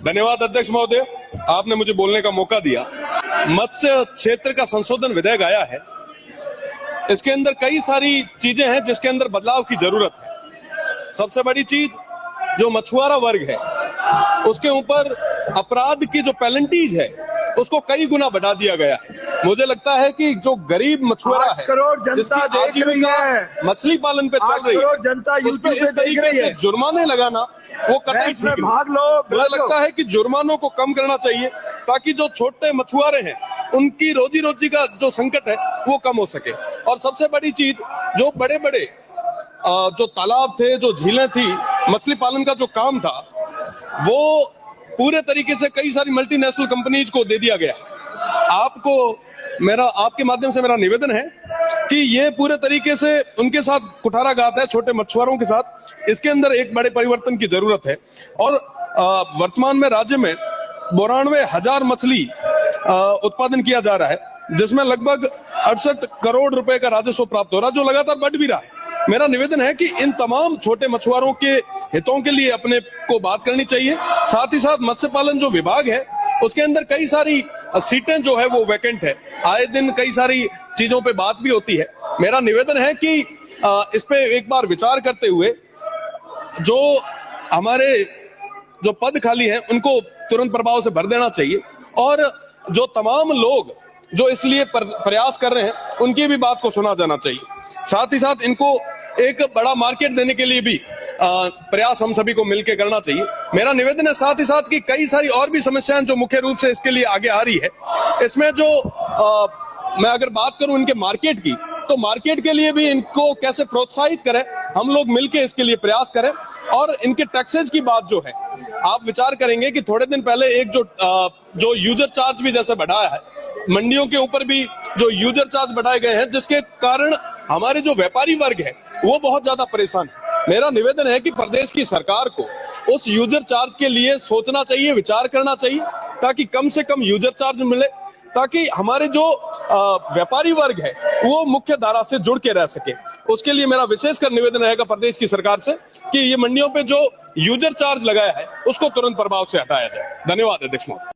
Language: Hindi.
धन्यवाद अध्यक्ष महोदय, आपने मुझे बोलने का मौका दिया। मत्स्य क्षेत्र का संशोधन विधेयक आया है। इसके अंदर कई सारी चीजें हैं जिसके अंदर बदलाव की जरूरत है। सबसे बड़ी चीज जो मछुआरा वर्ग है उसके ऊपर अपराध की जो पेनल्टीज है उसको कई गुना बढ़ा दिया गया है। मुझे लगता है कि जो गरीब मछुआरा है, 8 करोड़ जनता देख रही है, मछली पालन पे चल रही है, जनता उस पे इस तरीके से जुर्माने लगाना वो कतई ठीक नहीं। भाग लो। मुझे लगता है कि जुर्मानों को कम करना चाहिए ताकि जो छोटे मछुआरे हैं उनकी रोजी रोटी का जो संकट है वो कम हो सके। और सबसे बड़ी चीज, जो बड़े बड़े जो तालाब थे, जो झीलें थी, मछली पालन का जो काम था वो पूरे तरीके से कई सारी मल्टीनेशनल कंपनीज को दे दिया गया। आपके माध्यम से मेरा निवेदन है कि ये पूरे तरीके से उनके साथ कुठाराघात है, छोटे मछुआरों के साथ। इसके अंदर एक बड़े परिवर्तन की जरूरत है। और वर्तमान में राज्य में 92,000 मछली उत्पादन किया जा रहा है, जिसमें लगभग 68 करोड़ रुपए का राजस्व प्राप्त हो रहा है, जो लगातार बढ़ भी रहा है। मेरा निवेदन है कि इन तमाम छोटे मछुआरों के हितों के लिए अपने को बात करनी चाहिए। साथ ही साथ मत्स्य पालन जो विभाग है उसके अंदर कई सारी सीटें जो है वो वैकेंट है। आए दिन कई सारी चीजों पे बात भी होती है। मेरा निवेदन है कि इस पे एक बार विचार करते हुए जो हमारे जो पद खाली हैं उनको तुरंत प्रभाव से भर देना चाहिए। और जो तमाम लोग जो इसलिए प्रयास कर रहे हैं उनकी भी बात को सुना जाना चाहिए। साथ ही साथ इनको एक बड़ा मार्केट देने के लिए भी प्रयास हम सभी को मिलकर करना चाहिए। मेरा निवेदन है साथ ही साथ कि कई सारी और भी समस्याएं जो मुख्य रूप से इसके लिए आगे आ रही है, इसमें जो मैं अगर बात करूं इनके मार्केट की, तो मार्केट के लिए भी इनको कैसे प्रोत्साहित करें, हम लोग मिलकर इसके लिए प्रयास करें। और इनके टैक्सेस की बात जो है, आप विचार करेंगे कि थोड़े दिन पहले एक जो यूजर चार्ज भी जैसे बढ़ाया है, मंडियों के ऊपर भी जो यूजर चार्ज बढ़ाए गए हैं, जिसके कारण हमारे जो व्यापारी वर्ग है वो बहुत ज्यादा परेशान है। मेरा निवेदन है कि प्रदेश की सरकार को उस यूजर चार्ज के लिए सोचना चाहिए, विचार करना चाहिए, ताकि कम से कम यूजर चार्ज मिले, ताकि हमारे जो व्यापारी वर्ग है वो मुख्य धारा से जुड़ के रह सके। उसके लिए मेरा विशेषकर निवेदन रहेगा प्रदेश की सरकार से कि ये मंडियों पे जो यूजर चार्ज लगाया है उसको तुरंत प्रभाव से हटाया जाए। धन्यवाद अध्यक्ष महोदय।